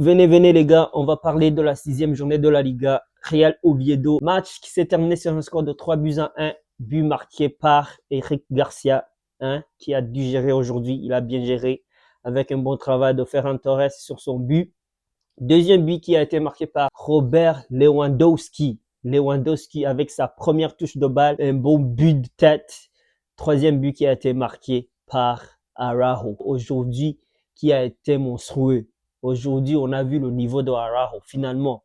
Venez, venez les gars, on va parler de la 6e journée de la Liga. Real Oviedo, match qui s'est terminé sur un score de 3-1, but marqué par Eric Garcia, qui a dû gérer aujourd'hui. Il a bien géré avec un bon travail de Ferran Torres sur son but. Deuxième but qui a été marqué par Robert Lewandowski. Lewandowski avec sa première touche de balle, un bon but de tête. Troisième but qui a été marqué par Araujo. Aujourd'hui, qui a été monstrueux. Aujourd'hui, on a vu le niveau de Araujo, finalement.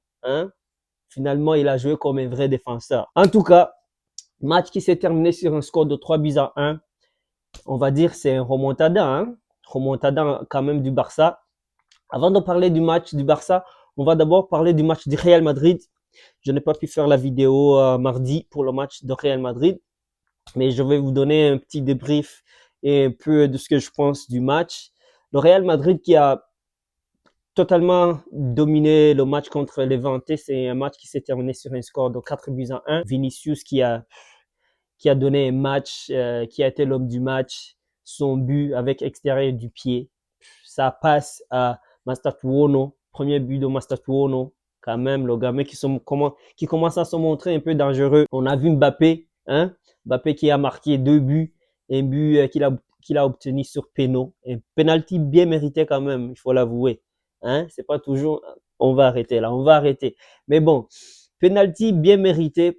Finalement, il a joué comme un vrai défenseur. En tout cas, match qui s'est terminé sur un score de 3-1. On va dire c'est un remontada. Remontada quand même du Barça. Avant de parler du match du Barça, on va d'abord parler du match du Real Madrid. Je n'ai pas pu faire la vidéo mardi pour le match de Real Madrid, mais je vais vous donner un petit débrief et un peu de ce que je pense du match. Le Real Madrid qui a totalement dominé le match contre Levante. C'est un match qui s'est terminé sur un score de 4-1. Vinicius qui a donné un match, qui a été l'homme du match. Son but avec extérieur du pied. Ça passe à Mastatuono. Premier but de Mastatuono. Quand même, le gamin qui commence à se montrer un peu dangereux. On a vu Mbappé, Mbappé qui a marqué 2 buts. Un but qu'il a obtenu sur péno. Un penalty bien mérité quand même, il faut l'avouer. C'est pas toujours, on va arrêter là, on va arrêter. Mais bon, penalty bien mérité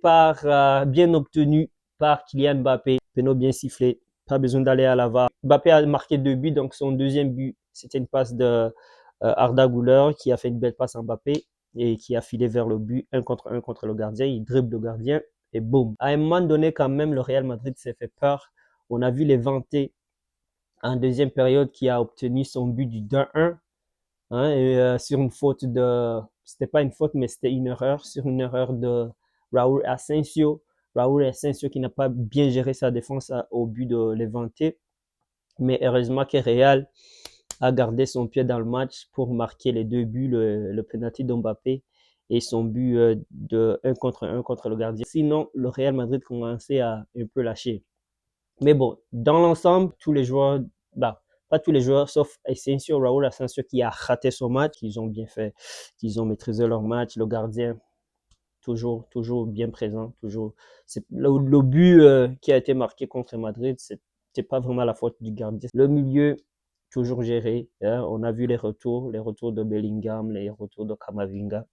bien obtenu par Kylian Mbappé. Péno bien sifflé, pas besoin d'aller à la VAR. Mbappé a marqué 2 buts, donc son deuxième but, c'était une passe de Arda Güler qui a fait une belle passe à Mbappé et qui a filé vers le but, 1 contre le gardien. Il dribble le gardien et boum. À un moment donné, quand même, le Real Madrid s'est fait peur. On a vu les vanter en deuxième période qui a obtenu son but du 2-1. Sur une faute c'était pas une faute, mais c'était une erreur, sur une erreur de Raúl Asensio. Raúl Asensio qui n'a pas bien géré sa défense au but de Levante. Mais heureusement que Real a gardé son pied dans le match pour marquer les 2 buts, le penalty d'Mbappé et son but de 1 contre le gardien. Sinon, le Real Madrid commençait à un peu lâcher. Mais bon, dans l'ensemble, tous les joueurs, pas tous les joueurs, sauf Asensio, Raúl Asensio qui a raté son match, qu'ils ont bien fait, qu'ils ont maîtrisé leur match. Le gardien, toujours bien présent, toujours. Le but qui a été marqué contre Madrid, c'était pas vraiment la faute du gardien. Le milieu, toujours géré. On a vu les retours de Bellingham, les retours de Camavinga.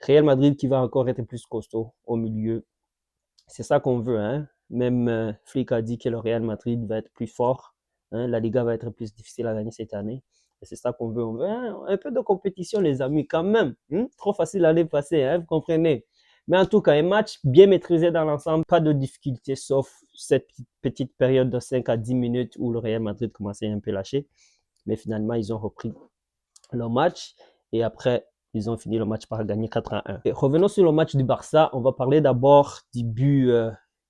Real Madrid qui va encore être plus costaud au milieu. C'est ça qu'on veut. Même Flick a dit que le Real Madrid va être plus fort. La Liga va être plus difficile à gagner cette année. Et c'est ça qu'on veut. On veut un peu de compétition, les amis, quand même. Trop facile à les passer, vous comprenez. Mais en tout cas, un match bien maîtrisé dans l'ensemble. Pas de difficulté, sauf cette petite période de 5 à 10 minutes où le Real Madrid commençait un peu lâcher. Mais finalement, ils ont repris le match. Et après, ils ont fini le match par gagner 4-1. Et revenons sur le match du Barça. On va parler d'abord du but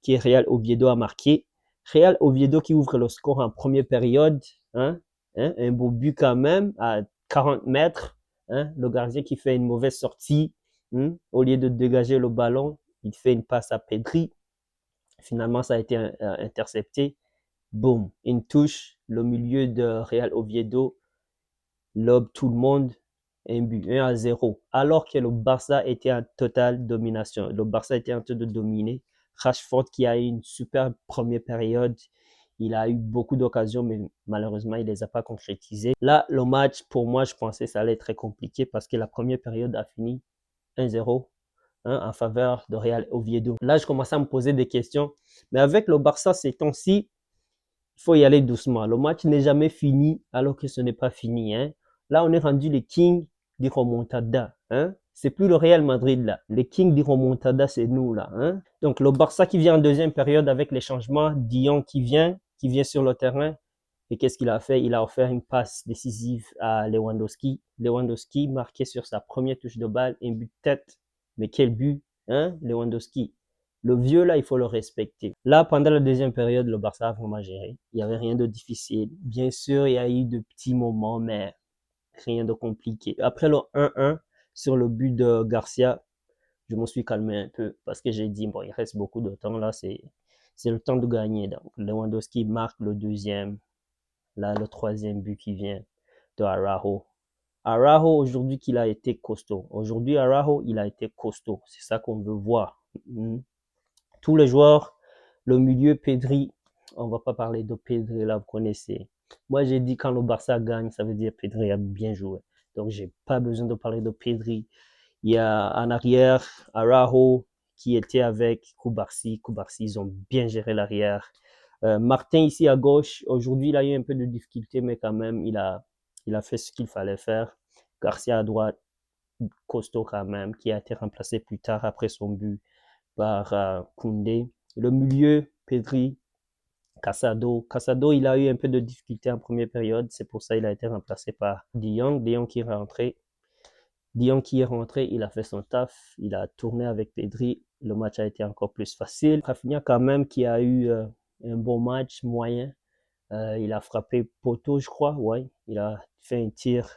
qui Real Oviedo a marqué. Real Oviedo qui ouvre le score en première période. Un beau but quand même à 40 mètres. Le gardien qui fait une mauvaise sortie. Au lieu de dégager le ballon, il fait une passe à Pedri. Finalement, ça a été intercepté. Boum, une touche. Le milieu de Real Oviedo lobe tout le monde, un but, 1-0. Alors que le Barça était en totale domination. Le Barça était en train de dominer. Rashford qui a eu une super première période. Il a eu beaucoup d'occasions, mais malheureusement, il ne les a pas concrétisées. Là, le match, pour moi, je pensais que ça allait être très compliqué parce que la première période a fini 1-0 en faveur de Real Oviedo. Là, je commençais à me poser des questions. Mais avec le Barça ces temps-ci, il faut y aller doucement. Le match n'est jamais fini alors que ce n'est pas fini. Là, on est rendu les kings du remontada. C'est plus le Real Madrid là. Les kings du remontada, c'est nous là. Donc le Barça qui vient en deuxième période avec les changements, Dion qui vient sur le terrain. Et qu'est-ce qu'il a fait? Il a offert une passe décisive à Lewandowski. Lewandowski marqué sur sa première touche de balle, un but de tête. Mais quel but, Lewandowski. Le vieux, là, il faut le respecter. Là, pendant la deuxième période, le Barça a vraiment géré. Il n'y avait rien de difficile. Bien sûr, il y a eu de petits moments, mais rien de compliqué. Après le 1-1, sur le but de Garcia, je me suis calmé un peu parce que j'ai dit, bon, il reste beaucoup de temps là, c'est le temps de gagner. Donc, Lewandowski marque le deuxième. Là, le troisième but qui vient de Araujo. Araujo, aujourd'hui, qu'il a été costaud. Aujourd'hui, Araujo, il a été costaud. C'est ça qu'on veut voir. Tous les joueurs, le milieu, Pedri, on va pas parler de Pedri, là, vous connaissez. Moi, j'ai dit quand le Barça gagne, ça veut dire Pedri a bien joué. Donc, j'ai pas besoin de parler de Pedri. Il y a en arrière Araujo qui était avec Koubarsi. Koubarsi, ils ont bien géré l'arrière. Martin ici à gauche, aujourd'hui il a eu un peu de difficulté, mais quand même il a fait ce qu'il fallait faire. Garcia à droite, costaud quand même, qui a été remplacé plus tard après son but par Koundé. Le milieu, Pedri, Casado. Casado, il a eu un peu de difficulté en première période, c'est pour ça qu'il a été remplacé par De Jong. De Jong qui est rentré. De Jong qui est rentré, il a fait son taf, il a tourné avec Pedri, le match a été encore plus facile. Rafinha quand même qui a eu un bon match moyen, il a frappé poteau je crois, ouais, il a fait un tir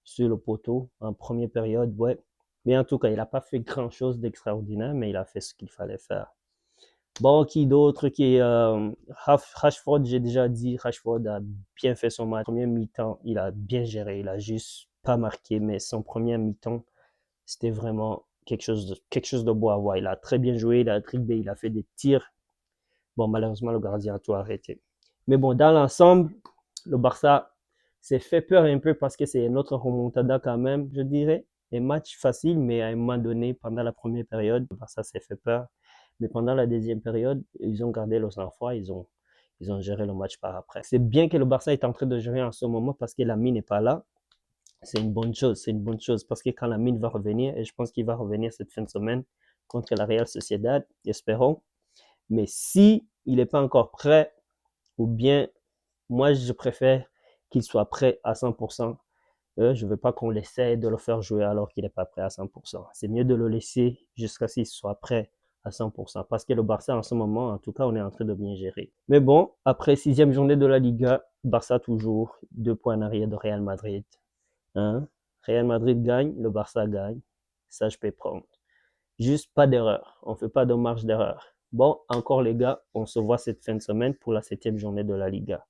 sur le poteau en première période, ouais. Mais en tout cas, il n'a pas fait grand chose d'extraordinaire, mais il a fait ce qu'il fallait faire. Bon, qui d'autre qui est Rashford, j'ai déjà dit, Rashford a bien fait son match. Premier mi-temps, il a bien géré, il a juste pas marqué, mais son premier mi-temps, c'était vraiment quelque chose de beau à voir. Il a très bien joué, il a dribblé, il a fait des tirs. Bon, malheureusement, le gardien a tout arrêté. Mais bon, dans l'ensemble, le Barça s'est fait peur un peu parce que c'est notre remontada quand même, je dirais. Un match facile, mais à un moment donné, pendant la première période, le Barça s'est fait peur. Mais pendant la deuxième période, ils ont gardé le sang-froid, ils ont géré le match par après. C'est bien que le Barça est en train de gérer en ce moment parce que la mine n'est pas là. C'est une bonne chose, c'est une bonne chose parce que quand la mine va revenir, et je pense qu'il va revenir cette fin de semaine contre la Real Sociedad, espérons. Mais si il n'est pas encore prêt, ou bien moi je préfère qu'il soit prêt à 100%. Je ne veux pas qu'on essaie de le faire jouer alors qu'il n'est pas prêt à 100%. C'est mieux de le laisser jusqu'à ce qu'il soit prêt à 100%. Parce que le Barça, en ce moment, en tout cas, on est en train de bien gérer. Mais bon, après 6e journée de la Liga, Barça toujours 2 points en arrière de Real Madrid. Hein? Real Madrid gagne, le Barça gagne. Ça, je peux prendre. Juste pas d'erreur. On ne fait pas de marge d'erreur. Bon, encore les gars, on se voit cette fin de semaine pour la 7e journée de la Liga.